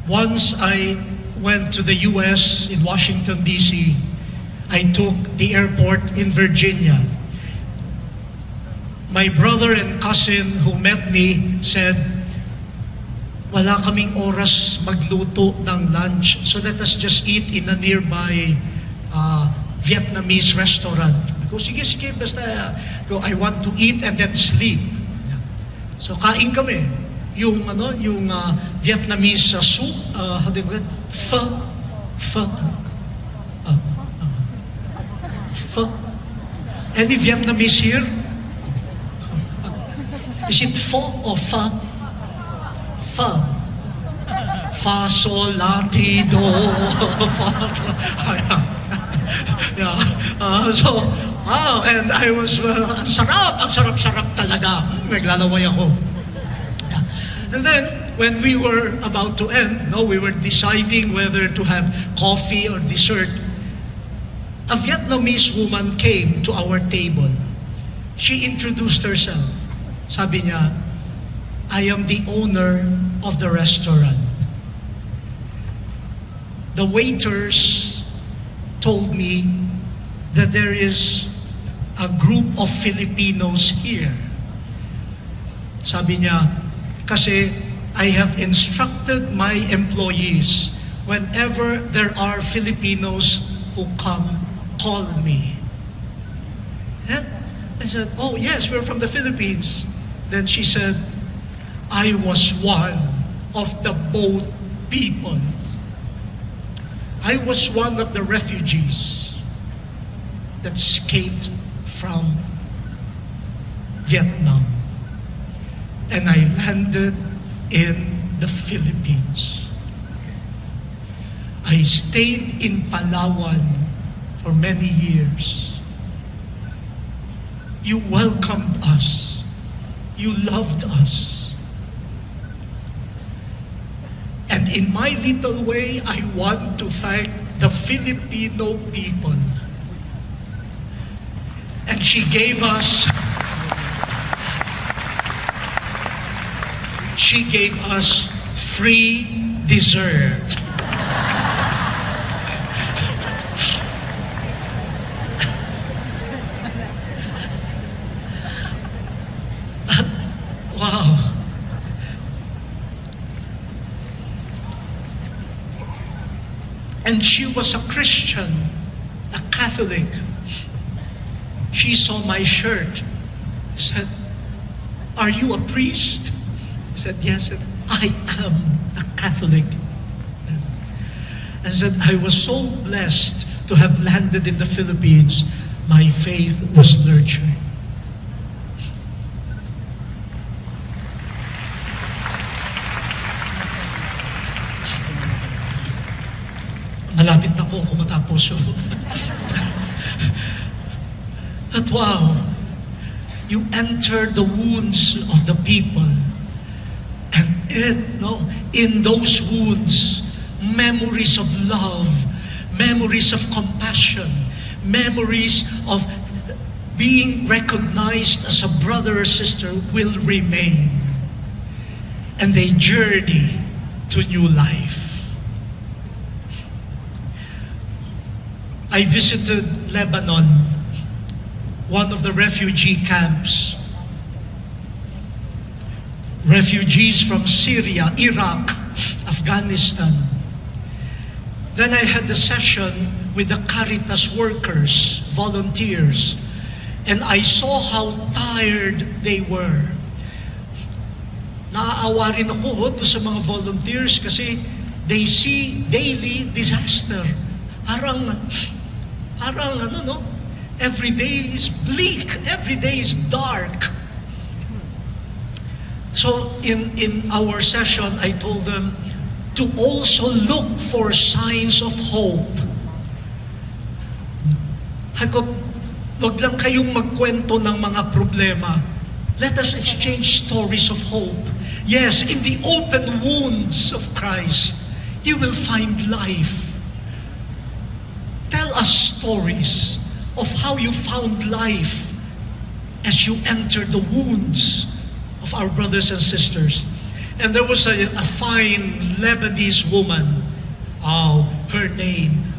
Once I went to the U.S. in Washington, D.C. I took the airport in Virginia. My brother and cousin who met me said, wala kaming oras magluto ng lunch, so let us just eat in a nearby Vietnamese restaurant. Ko, sige, basta I want to eat and then sleep. So kain kami. Yung Vietnamese soup, how do you call it? Pho. Pho. Any Vietnamese here? Is it pho or pho? Pho. Fa, sol, la, ti, do. So, wow, and I was, ang sarap talaga. Naglalaway ako. And then, when we were about to end, we were deciding whether to have coffee or dessert. A Vietnamese woman came to our table. She introduced herself. Sabi niya, I am the owner of the restaurant. The waiters told me that there is a group of Filipinos here. Sabi niya, kasi I have instructed my employees, whenever there are Filipinos who come, call me. And I said, oh yes, we're from the Philippines. Then she said, I was one of the boat people. I was one of the refugees that escaped from Vietnam. And I landed in the Philippines. I stayed in Palawan for many years. You welcomed us. You loved us. And in my little way, I want to thank the Filipino people. And she gave us free dessert. Wow. And she was a Christian, a Catholic. She saw my shirt, said, are you a priest? I said, yes. Said, I am a Catholic. And said, I was so blessed to have landed in the Philippines. My faith was nurtured. Malapit na po ako matapos. But wow, you enter the wounds of the people. And in those wounds, memories of love, memories of compassion, memories of being recognized as a brother or sister will remain. And they journey to new life. I visited Lebanon, one of the refugee camps. Refugees from Syria, Iraq, Afghanistan. Then I had a session with the Caritas workers, volunteers, and I saw how tired they were. Naaawa rin ako doon sa mga volunteers kasi they see daily disaster. Parang every day is bleak, every day is dark. So in our session, I told them to also look for signs of hope. Hagop, wag lang kayong magkwento ng mga problema. Let us exchange stories of hope. Yes, in the open wounds of Christ, you will find life. Tell us stories of how you found life as you entered the wounds of our brothers and sisters. And there was a fine Lebanese woman, her name,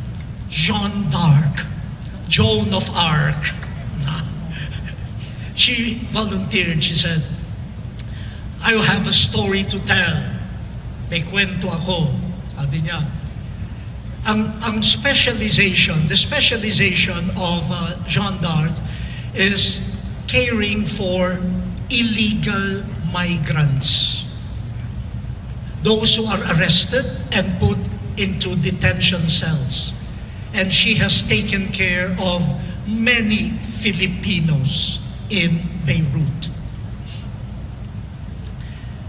Joan d'Arc, Joan of Arc. She volunteered. She said, I have a story to tell. May kwento ako. Sabi niya, ang specialization, the specialization of Jeanne d'Arc is caring for illegal migrants. Those who are arrested and put into detention cells. And she has taken care of many Filipinos in Beirut.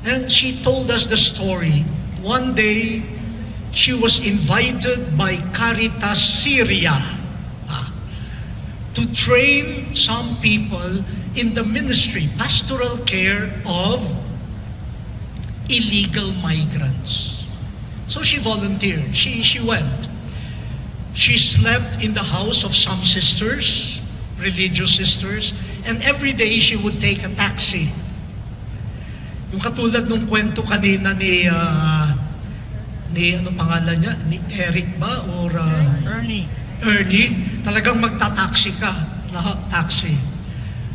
And she told us the story. One day, she was invited by Caritas Syria to train some people in the ministry, pastoral care of illegal migrants. So she volunteered. She went. She slept in the house of some sisters, religious sisters, and every day she would take a taxi. Yung katulad nung kwento kanina ni ano pangalan niya? Ni Eric ba? Or Ernie. Ernie. Talagang magta-taxi ka. Taxi.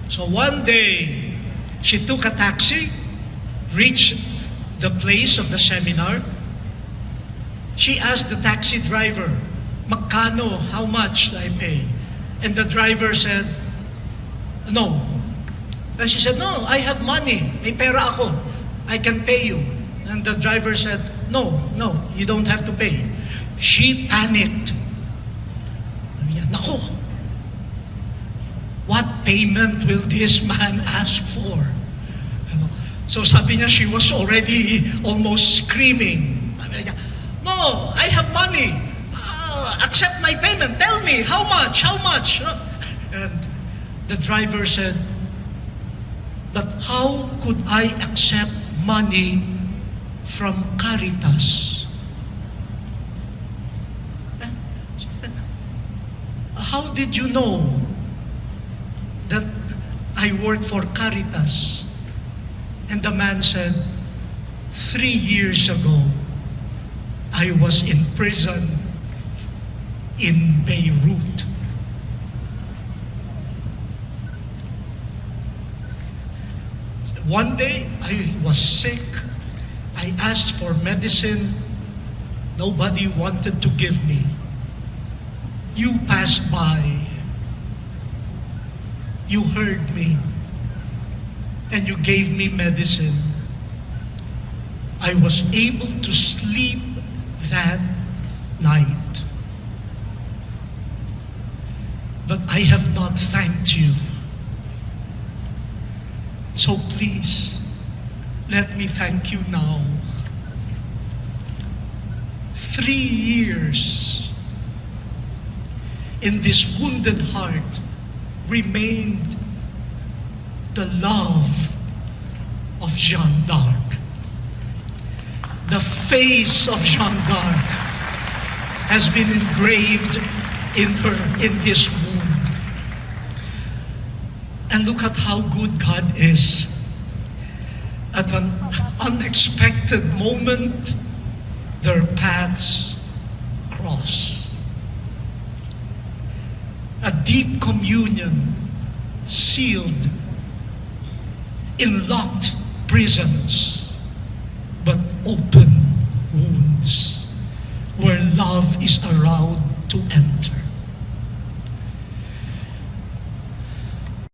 So one day, she took a taxi, reached the place of the seminar. She asked the taxi driver, "Magkano? How much I pay?" And the driver said, "No." And she said, "No, I have money. May pera ako. I can pay you." And the driver said, No, you don't have to pay." She panicked. Nako, what payment will this man ask for? So sabi niya, she was already almost screaming. "No, I have money. Accept my payment. Tell me, how much? And the driver said, "But how could I accept money from Caritas? How did you know that I work for Caritas?" And the man said, 3 years ago, I was in prison in Beirut. One day, I was sick. I asked for medicine. Nobody wanted to give me. You passed by. You heard me. And you gave me medicine. I was able to sleep that night. But I have not thanked you. So please, let me thank you now. 3 years in this wounded heart remained the love of Jeanne d'Arc. The face of Jeanne d'Arc has been engraved in his wound. And look at how good God is. At an unexpected moment, their paths cross. A deep communion sealed in locked prisons, but open wounds where love is around to end.